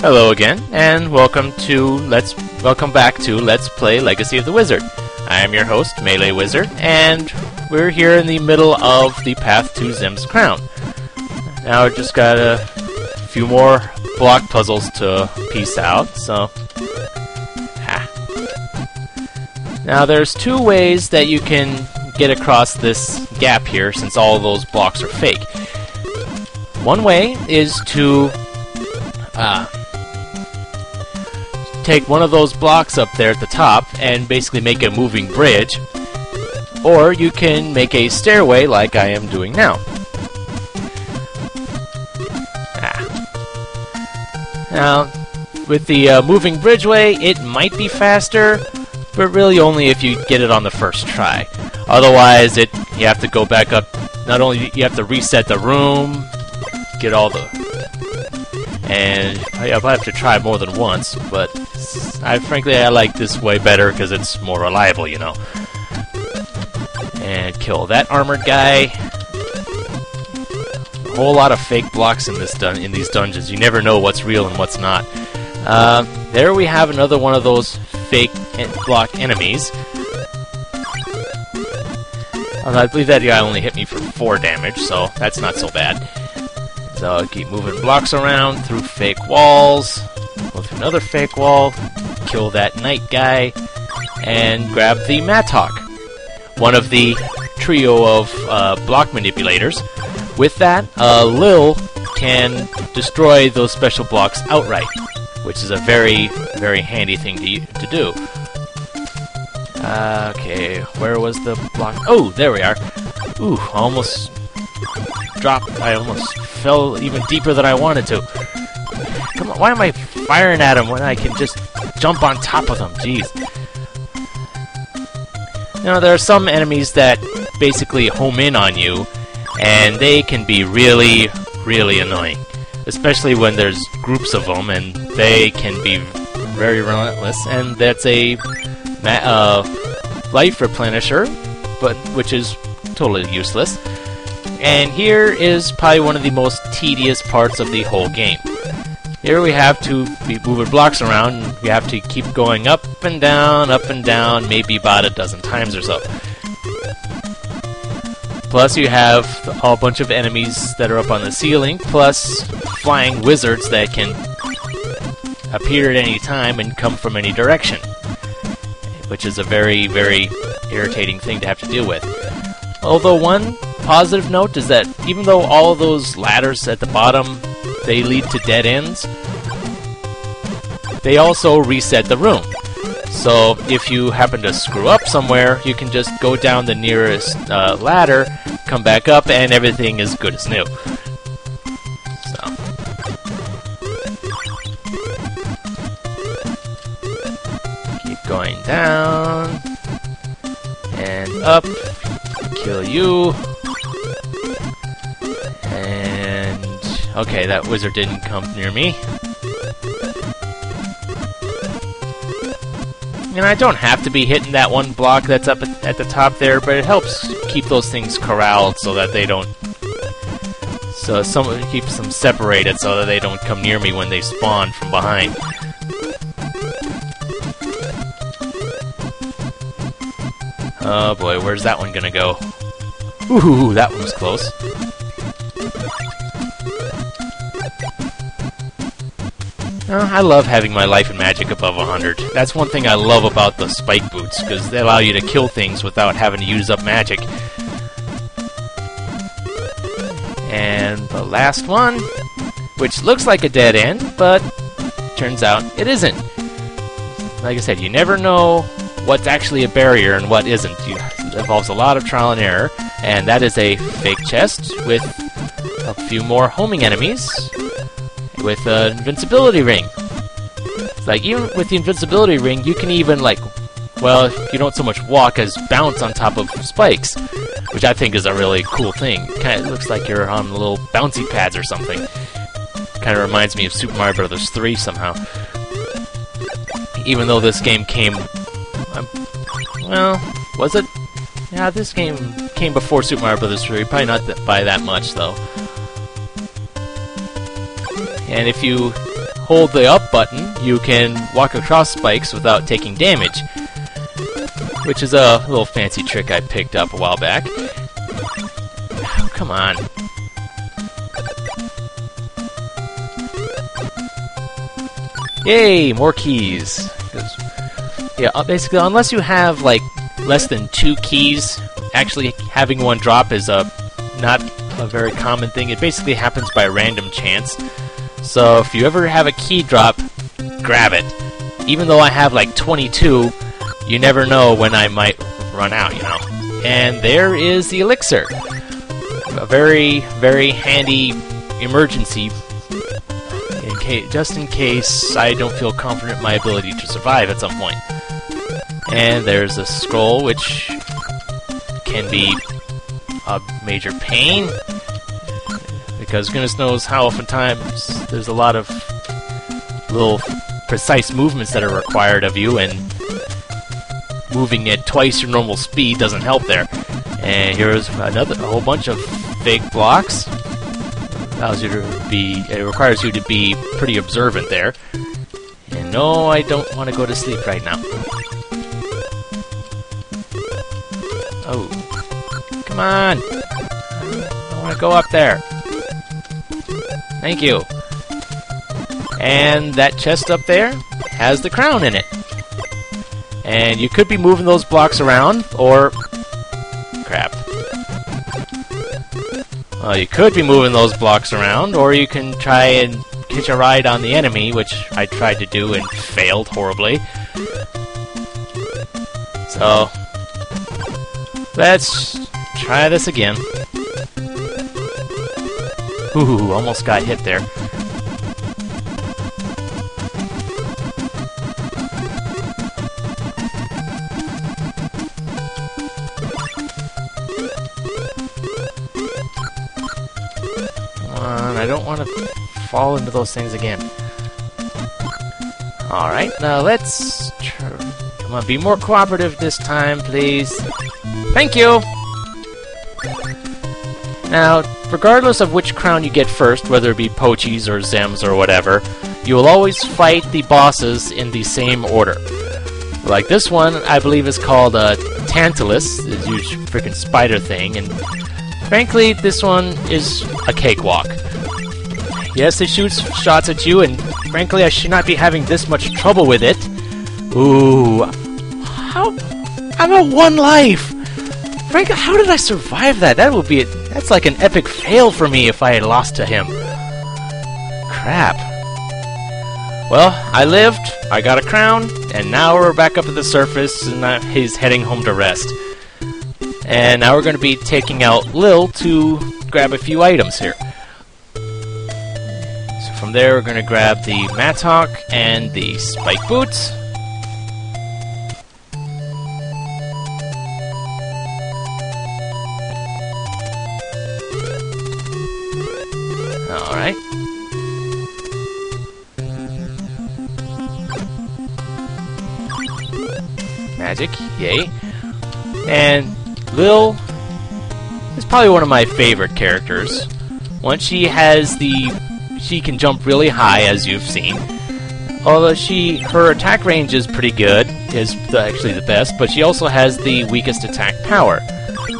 Hello again, and welcome back to Let's Play Legacy of the Wizard. I am your host, MeleeWizard, and we're here in the middle of the path to Xemn's crown. Now we've just got a few more block puzzles to piece out, so... Now there's two ways that you can get across this gap here, since all of those blocks are fake. One way is to take one of those blocks up there at the top and basically make a moving bridge, or you can make a stairway like I am doing now. Now, with the moving bridgeway, it might be faster, but really only if you get it on the first try. Otherwise, you have to go back up. Not only you have to reset the room, get all the... And I'll have to try more than once, but frankly I like this way better because it's more reliable, you know. And kill that armored guy. A whole lot of fake blocks in these dungeons. You never know what's real and what's not. There we have another one of those fake block enemies. I believe that guy only hit me for 4 damage, so that's not so bad. So I'll keep moving blocks around through fake walls, go through another fake wall, kill that knight guy, and grab the Mattock, one of the trio of block manipulators. With that, Lyll can destroy those special blocks outright, which is a very, very handy thing to do. Okay, where was the block? Oh, there we are. Ooh, almost dropped. I almost fell even deeper than I wanted to. Come on, why am I firing at him when I can just jump on top of them? Jeez. Now, there are some enemies that basically home in on you, and they can be really, really annoying. Especially when there's groups of them, and they can be very relentless, and that's a life replenisher, which is totally useless. And here is probably one of the most tedious parts of the whole game. Here we have to be moving blocks around, and we have to keep going up and down, maybe about a dozen times or so. Plus you have a whole bunch of enemies that are up on the ceiling, plus flying wizards that can appear at any time and come from any direction, which is a very, very irritating thing to have to deal with. Although one positive note is that even though all of those ladders at the bottom, they lead to dead ends, they also reset the room. So if you happen to screw up somewhere, you can just go down the nearest ladder, come back up, and everything is good as new. So. Keep going down, and up, kill you. And okay, that wizard didn't come near me. And I don't have to be hitting that one block that's up at the top there, but it helps keep those things corralled so that they don't... So someone keeps them separated so that they don't come near me when they spawn from behind. Oh boy, where's that one gonna go? Ooh, that one was close. I love having my life and magic above 100. That's one thing I love about the spike boots, because they allow you to kill things without having to use up magic. And the last one, which looks like a dead end, but turns out it isn't. Like I said, you never know what's actually a barrier and what isn't. It involves a lot of trial and error, and that is a fake chest with a few more homing enemies with an invincibility ring. Like, even with the invincibility ring, you can even, like, well, you don't so much walk as bounce on top of spikes, which I think is a really cool thing. Kind of looks like you're on little bouncy pads or something. Kind of reminds me of Super Mario Bros. 3 somehow. Even though this game came... well, was it? Yeah, this game came before Super Mario Bros. 3. Probably not by that much, though. And if you hold the up button, you can walk across spikes without taking damage, which is a little fancy trick I picked up a while back. Oh, come on. Yay, more keys. Yeah, basically, unless you have like less than 2 keys, actually having one drop is not a very common thing. It basically happens by random chance. So if you ever have a key drop, grab it. Even though I have like 22, you never know when I might run out, you know. And there is the Elixir. A very, very handy emergency, just in case I don't feel confident in my ability to survive at some point. And there's a scroll, which can be a major pain, because goodness knows how oftentimes there's a lot of little precise movements that are required of you, and moving at twice your normal speed doesn't help there. And here's a whole bunch of fake blocks. It requires you to be pretty observant there. And no, I don't want to go to sleep right now. Oh, come on! I want to go up there. Thank you. And that chest up there has the crown in it. And you could be moving those blocks around, or... crap. Well, you could be moving those blocks around, or you can try and hitch a ride on the enemy, which I tried to do and failed horribly. So, let's try this again. Ooh, almost got hit there. I don't want to fall into those things again. Alright, now let's... come on, be more cooperative this time, please. Thank you! Now, regardless of which crown you get first, whether it be Pochis or Xemns or whatever, you will always fight the bosses in the same order. Like this one, I believe is called a Tantalus, this huge freaking spider thing, and frankly, this one is a cakewalk. Yes, it shoots shots at you, and frankly, I should not be having this much trouble with it. Ooh, I'm at 1 life. Frankly, how did I survive that? That's like an epic fail for me if I had lost to him. Crap. Well, I lived, I got a crown, and now we're back up at the surface, and he's heading home to rest. And now we're going to be taking out Lyll to grab a few items here. So from there, we're going to grab the Mattock and the spike boots. Alright. Magic, yay. And Lyll is probably one of my favorite characters. Once she can jump really high, as you've seen. Although her attack range is pretty good, is actually the best, but she also has the weakest attack power.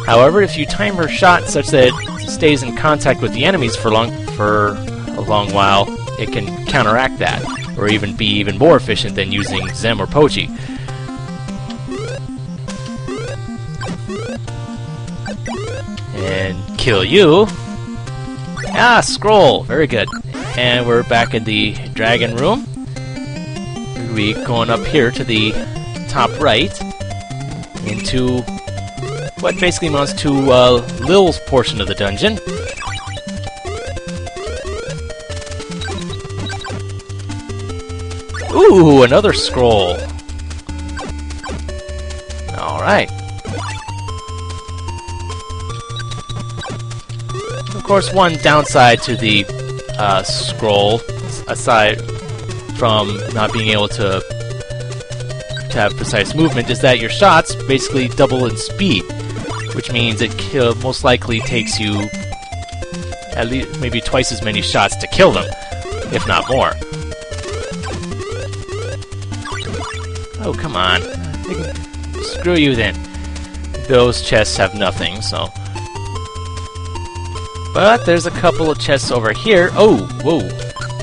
However, if you time her shot such that it stays in contact with the enemies for a long while, it can counteract that, or even be even more efficient than using Xemn or Pochi. And kill you. Ah, scroll. Very good. And we're back in the dragon room. We're going up here to the top right into what basically amounts to Lyll's portion of the dungeon. Ooh, another scroll. Alright. Of course, one downside to the scroll, aside from not being able to have precise movement, is that your shots basically double in speed, which means it most likely takes you at least maybe twice as many shots to kill them, if not more. Oh, come on. Screw you then. Those chests have nothing, so... But there's a couple of chests over here. Oh, whoa.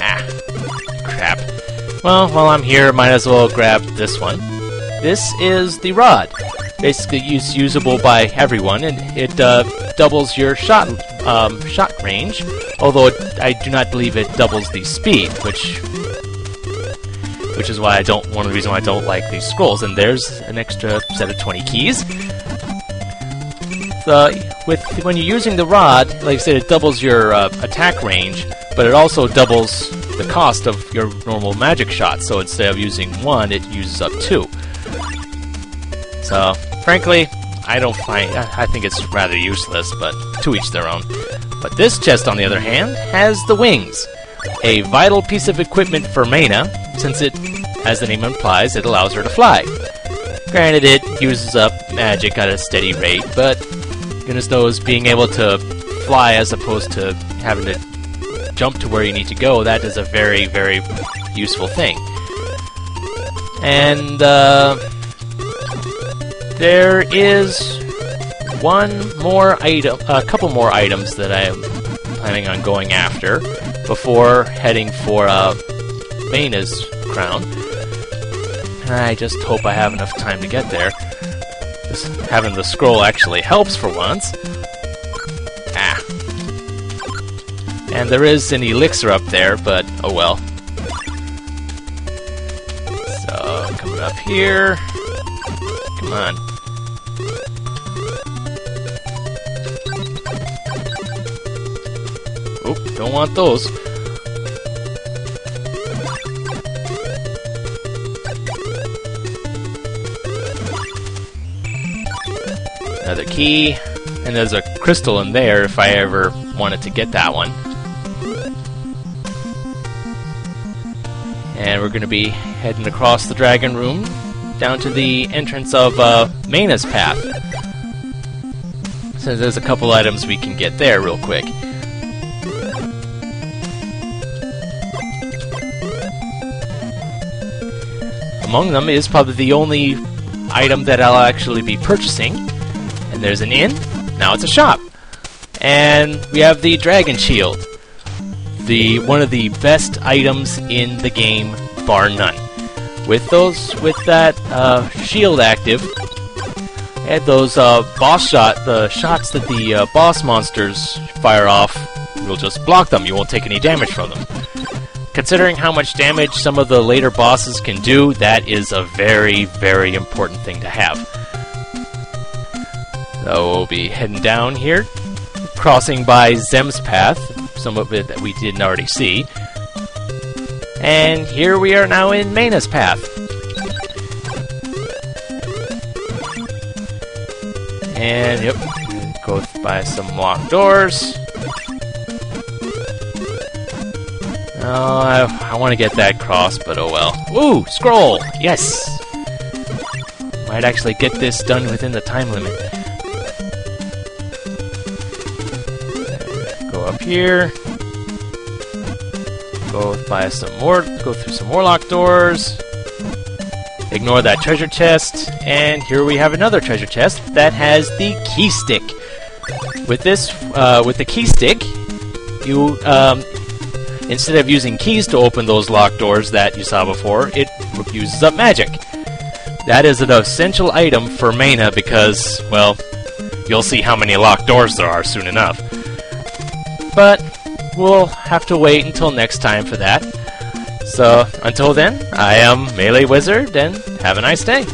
Ah, crap. Well, while I'm here, might as well grab this one. This is the rod. Basically, it's usable by everyone, and it doubles your shot range. Although I do not believe it doubles the speed, which is why one of the reasons why I don't like these scrolls. And there's an extra set of 20 keys. When you're using the rod, like I said, it doubles your attack range, but it also doubles the cost of your normal magic shots. So instead of using 1, it uses up 2. So, frankly, I think it's rather useless, but to each their own. But this chest, on the other hand, has the wings. A vital piece of equipment for Mayna, since it, as the name implies, it allows her to fly. Granted, it uses up magic at a steady rate, but goodness knows, being able to fly as opposed to having to jump to where you need to go, that is a very, very useful thing. And, there is a couple more items that I am planning on going after before heading for Mayna's crown. And I just hope I have enough time to get there. Just having the scroll actually helps for once. Ah. And there is an elixir up there, but oh well. So, coming up here. Come on. Oh, don't want those. Another key. And there's a crystal in there if I ever wanted to get that one. And we're going to be heading across the dragon room down to the entrance of Mayna's path. So there's a couple items we can get there real quick. Among them is probably the only item that I'll actually be purchasing. And there's an inn. Now it's a shop. And we have the dragon shield. One of the best items in the game, bar none. With that shield active, and those the shots that the boss monsters fire off, you'll just block them. You won't take any damage from them. Considering how much damage some of the later bosses can do, that is a very, very important thing to have. So we'll be heading down here, crossing by Xemn's path, some of it that we didn't already see. And here we are now in Mayna's path. And yep, go by some locked doors. Oh, I want to get that cross, but oh well. Ooh, scroll! Yes! Might actually get this done within the time limit. Go up here. Go through some more locked doors. Ignore that treasure chest, and here we have another treasure chest that has the key stick. With the key stick, you instead of using keys to open those locked doors that you saw before, it uses up magic. That is an essential item for Mayna because, well, you'll see how many locked doors there are soon enough. But we'll have to wait until next time for that. So, until then, I am MeleeWizard, and have a nice day.